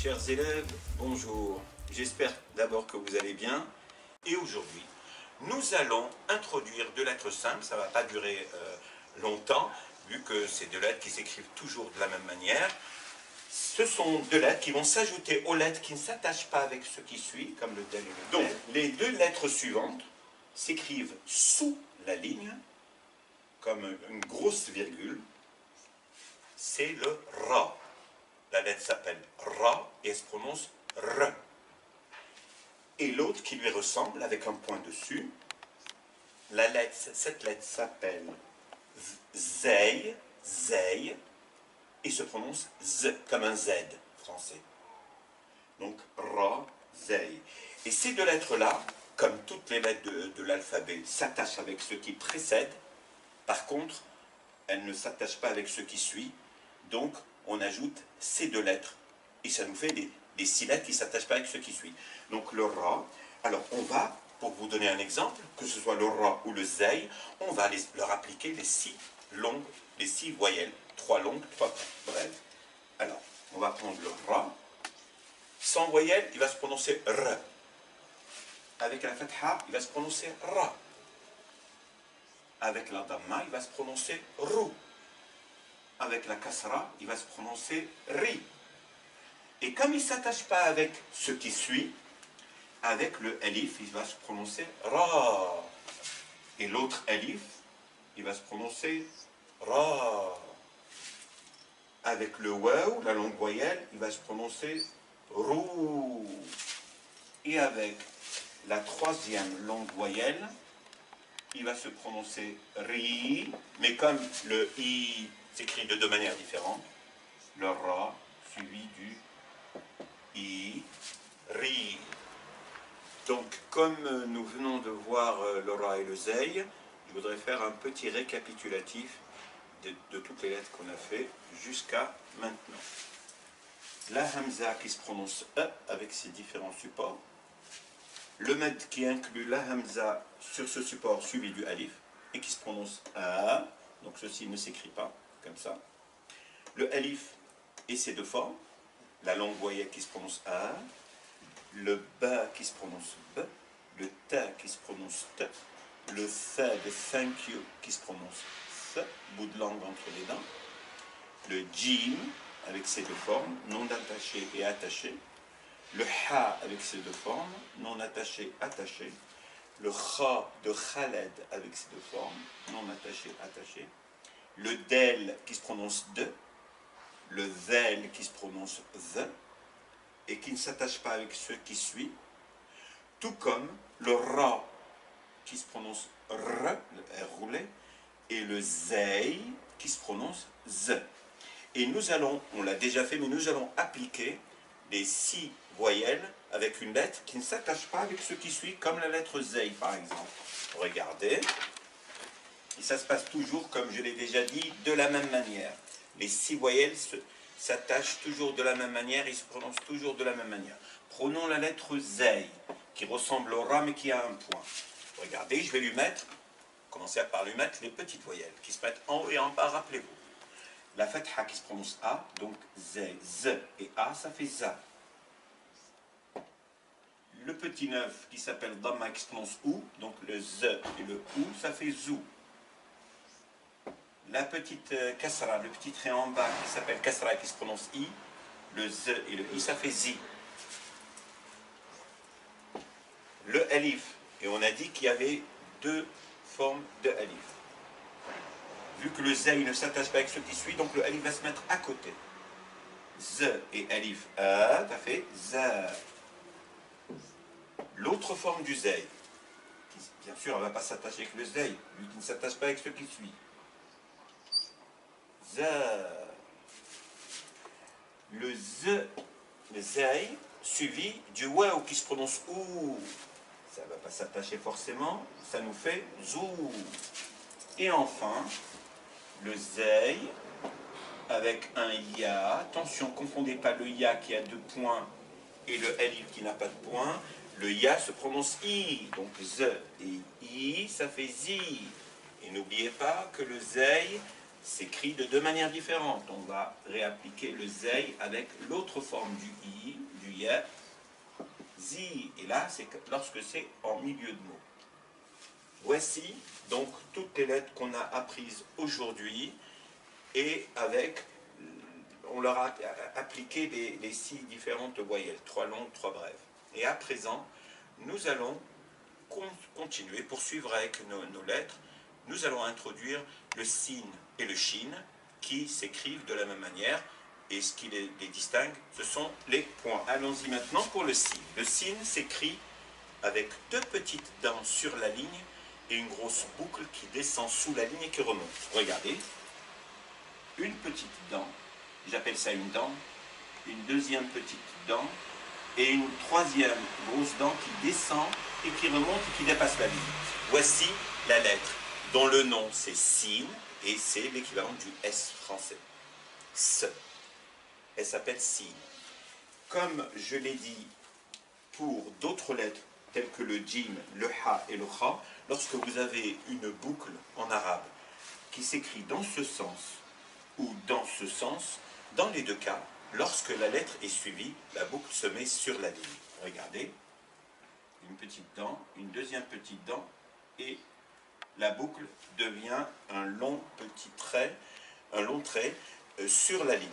chers élèves, bonjour. J'espère d'abord que vous allez bien. Et aujourd'hui, nous allons introduire deux lettres simples. Ça ne va pas durer longtemps, vu que c'est deux lettres qui s'écrivent toujours de la même manière. Ce sont deux lettres qui vont s'ajouter aux lettres qui ne s'attachent pas avec ce qui suit, comme le tel et le tel. Donc, les deux lettres suivantes s'écrivent sous la ligne, comme une grosse virgule. C'est le Ra. La lettre s'appelle Ra et elle se prononce R. Et l'autre qui lui ressemble, avec un point dessus, cette lettre s'appelle Zey, Zey, et se prononce Z, comme un Z français. Donc Ra, Zey. Et ces deux lettres-là, comme toutes les lettres de l'alphabet, s'attachent avec ce qui précède. Par contre, elles ne s'attachent pas avec ce qui suit. Donc, on ajoute ces deux lettres. Et ça nous fait des six lettres qui ne s'attachent pas avec ce qui suit. Donc, le Ra. Alors, on va, pour vous donner un exemple, que ce soit le Ra ou le Zey, on va leur appliquer les six voyelles. 3 longues, 3 brèves. Alors, on va prendre le Ra. Sans voyelle, il va se prononcer R. Avec la Fatha, il va se prononcer Ra. Avec la Damma, il va se prononcer Rou. Avec la Kasra, il va se prononcer Ri. Et comme il ne s'attache pas avec ce qui suit, avec le Alif, il va se prononcer Ra. Et l'autre Alif, il va se prononcer Ra. Avec le Waw, la longue voyelle, il va se prononcer Rou. Et avec la troisième longue voyelle, il va se prononcer Ri. Mais comme le I s'écrit de deux manières différentes, le Ra suivi du I, Ri. Donc, comme nous venons de voir le Ra et le Zey, je voudrais faire un petit récapitulatif de toutes les lettres qu'on a fait jusqu'à maintenant. La Hamza qui se prononce E avec ses différents supports. Le Med qui inclut la Hamza sur ce support suivi du Alif et qui se prononce A. Donc ceci ne s'écrit pas comme ça. Le Alif et ses deux formes. La longue voyelle qui se prononce A. Le Ba qui se prononce B. Le Ta qui se prononce T. Le Tha de thank you qui se prononce Th, bout de langue entre les dents. Le Jim avec ses deux formes, non attaché et attaché. Le Ha avec ses deux formes, non attaché, attaché. Le Kha de Khaled avec ses deux formes, non attaché, attaché. Le Del qui se prononce De. Le Zel qui se prononce The. Et qui ne s'attache pas avec ce qui suit. Tout comme le Ra qui se prononce R, le R roulé. Et le Zey qui se prononce Z. Et nous allons, on l'a déjà fait, mais nous allons appliquer les 6 voyelles avec une lettre qui ne s'attache pas avec ce qui suit, comme la lettre Zey par exemple. Regardez. Et ça se passe toujours, comme je l'ai déjà dit, de la même manière. Les 6 voyelles s'attachent toujours de la même manière, ils se prononcent toujours de la même manière. Prenons la lettre Zey, qui ressemble au Ra, mais qui a un point. Regardez, je vais lui mettre, commencer par lui mettre les petites voyelles, qui se mettent en haut et en bas, rappelez-vous. La Fatha qui se prononce A, donc Zey, Z et A, ça fait Za. Le petit neuf qui s'appelle Damma qui se prononce OU, donc le Z et le OU, ça fait Zou. La petite Kasra, le petit trait en bas qui s'appelle Kasra qui se prononce I, le Z et le I, ça fait Zi. Le Alif, et on a dit qu'il y avait 2 formes de Alif. Vu que le Zey ne s'attache pas avec ce qui suit, donc le Alif va se mettre à côté. Z et Alif A, ça fait Za. L'autre forme du Zey, qui, bien sûr, elle ne va pas s'attacher avec le Zey, vu qu'il ne s'attache pas avec ce qui suit. Za. Le Z, le Zey, suivi du Waw qui se prononce OU. Ça ne va pas s'attacher forcément, ça nous fait Zou. Et enfin, le Zey avec un Ya. Attention, ne confondez pas le Ya qui a 2 points et le Alif qui n'a pas de points. Le Ya se prononce I, donc Z et I, ça fait Zi. Et n'oubliez pas que le Zey s'écrit de deux manières différentes. On va réappliquer le zei avec l'autre forme du i, du ya, zi. Et là, c'est lorsque c'est en milieu de mot. Voici donc toutes les lettres qu'on a apprises aujourd'hui et avec, on leur a appliqué les 6 différentes voyelles, 3 longues, 3 brèves. Et à présent, nous allons continuer, poursuivre avec nos lettres. Nous allons introduire le sin et le shin qui s'écrivent de la même manière. Et ce qui les distingue, ce sont les points. Allons-y maintenant pour le sin. Le sin s'écrit avec 2 petites dents sur la ligne et une grosse boucle qui descend sous la ligne et qui remonte. Regardez. Une petite dent, j'appelle ça une dent, une deuxième petite dent et une troisième grosse dent qui descend et qui remonte et qui dépasse la ligne. Voici la lettre dont le nom c'est sin et c'est l'équivalent du S français. S. Elle s'appelle sin. Comme je l'ai dit pour d'autres lettres telles que le jim, le ha et le kha, lorsque vous avez une boucle en arabe qui s'écrit dans ce sens ou dans ce sens, dans les deux cas, lorsque la lettre est suivie, la boucle se met sur la ligne. Regardez, une petite dent, une deuxième petite dent, et la boucle devient un long petit trait, un long trait sur la ligne.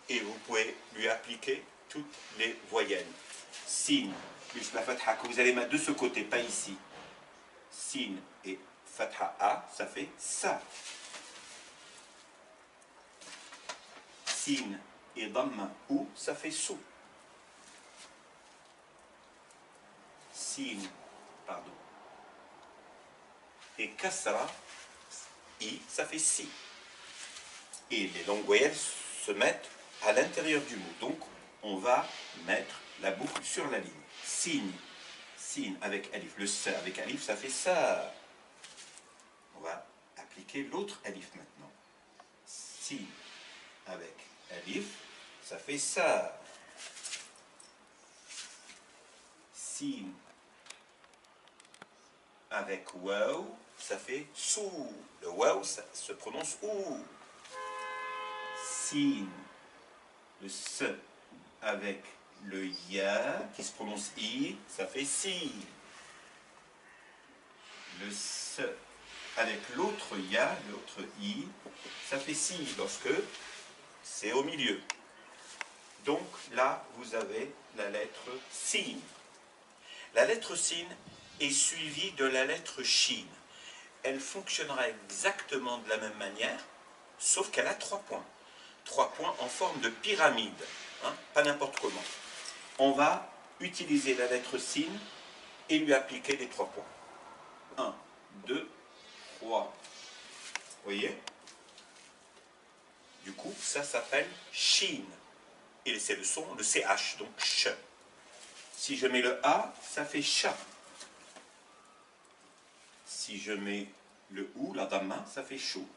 Et vous pouvez lui appliquer toutes les voyelles. Sin plus la fatha, que vous allez mettre de ce côté, pas ici. Sin et fatha a, ça fait sa. Sin et damma ou, ça fait sou. Sin, pardon. Et kasra, i, ça fait si. Et les longues voyelles se mettent à l'intérieur du mot. Donc, on va mettre la boucle sur la ligne. Sin, sin avec alif. Le sa avec alif, ça fait ça. On va appliquer l'autre alif maintenant. Sin avec alif, ça fait ça. Sin avec waw, ça fait sou. Le waw, ça se prononce ou. Sin, le se avec le ya, qui se prononce i, ça fait si. Le se avec l'autre ya, l'autre i, ça fait si, lorsque c'est au milieu. Donc là, vous avez la lettre sin. La lettre sin est suivie de la lettre shin. Elle fonctionnera exactement de la même manière, sauf qu'elle a 3 points. 3 points en forme de pyramide, hein, pas n'importe comment. On va utiliser la lettre sin et lui appliquer les 3 points. 1, 2, 3. Vous voyez? Du coup, ça s'appelle shin. Et c'est le son, le CH, donc ch. Si je mets le A, ça fait cha. Si je mets le ou, la damma, ça fait chou.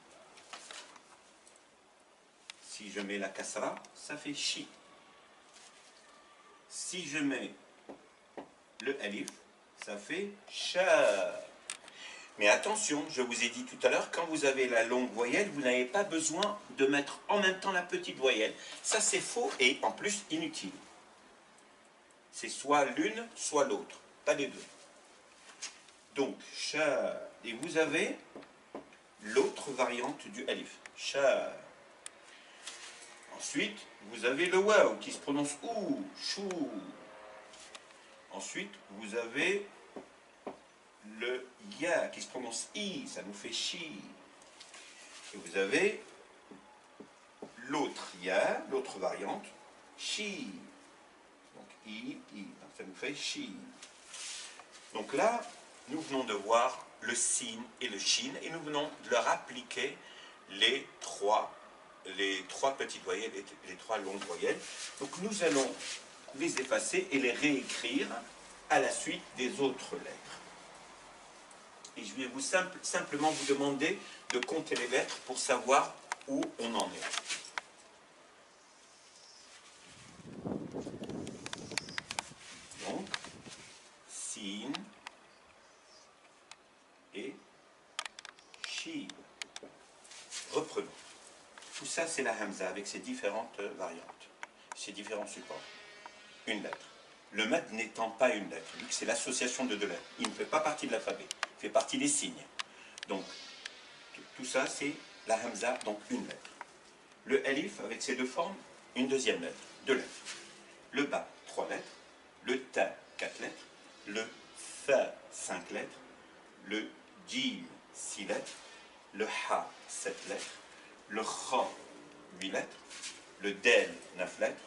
Si je mets la kasra, ça fait chi. Si je mets le alif, ça fait cha. Mais attention, je vous ai dit tout à l'heure, quand vous avez la longue voyelle, vous n'avez pas besoin de mettre en même temps la petite voyelle. Ça, c'est faux et en plus inutile. C'est soit l'une, soit l'autre, pas les deux. Donc, cha. Et vous avez l'autre variante du alif. Cha. Ensuite, vous avez le waw qui se prononce ou, chou. Ensuite, vous avez le ya qui se prononce i, ça nous fait chi. Et vous avez l'autre ya, l'autre variante, chi. Donc i, donc ça nous fait chi. Donc là, nous venons de voir le sin et le shin et nous venons de leur appliquer les trois petites voyelles et les 3 longues voyelles. Donc nous allons les effacer et les réécrire à la suite des autres lettres. Et je vais simplement vous demander de compter les lettres pour savoir où on en est. Donc, sin et shin. ça, c'est la Hamza avec ses différentes variantes, ses différents supports. Une lettre. Le mad n'étant pas une lettre, vu que c'est l'association de deux lettres, il ne fait pas partie de l'alphabet, il fait partie des signes. Donc, tout ça, c'est la Hamza, donc une lettre. Le Alif, avec ses deux formes, une deuxième lettre, deux lettres. Le Ba, trois lettres. Le Ta, quatre lettres. Le Tha, cinq lettres. Le Jim, six lettres. Le Ha, sept lettres. Le Kha, huit lettres. Le Del, neuf lettres.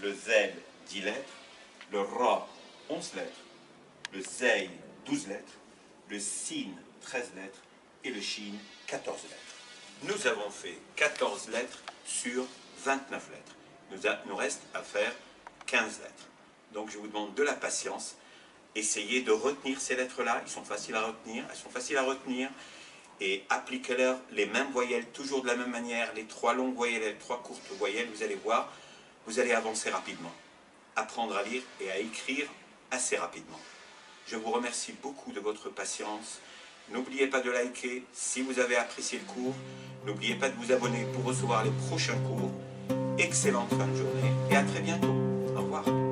Le Zel, 10 lettres. Le Ra, 11 lettres. Le Zay, 12 lettres. Le Sin, 13 lettres. Et le Shin, 14 lettres. Nous avons fait 14 lettres sur 29 lettres. Nous reste à faire 15 lettres. Donc je vous demande de la patience. Essayez de retenir ces lettres-là. Elles sont faciles à retenir. Et appliquez-leur les mêmes voyelles, toujours de la même manière. Les trois longues voyelles et les trois courtes voyelles, vous allez voir, vous allez avancer rapidement. Apprendre à lire et à écrire assez rapidement. Je vous remercie beaucoup de votre patience. N'oubliez pas de liker si vous avez apprécié le cours. N'oubliez pas de vous abonner pour recevoir les prochains cours. Excellente fin de journée et à très bientôt. Au revoir.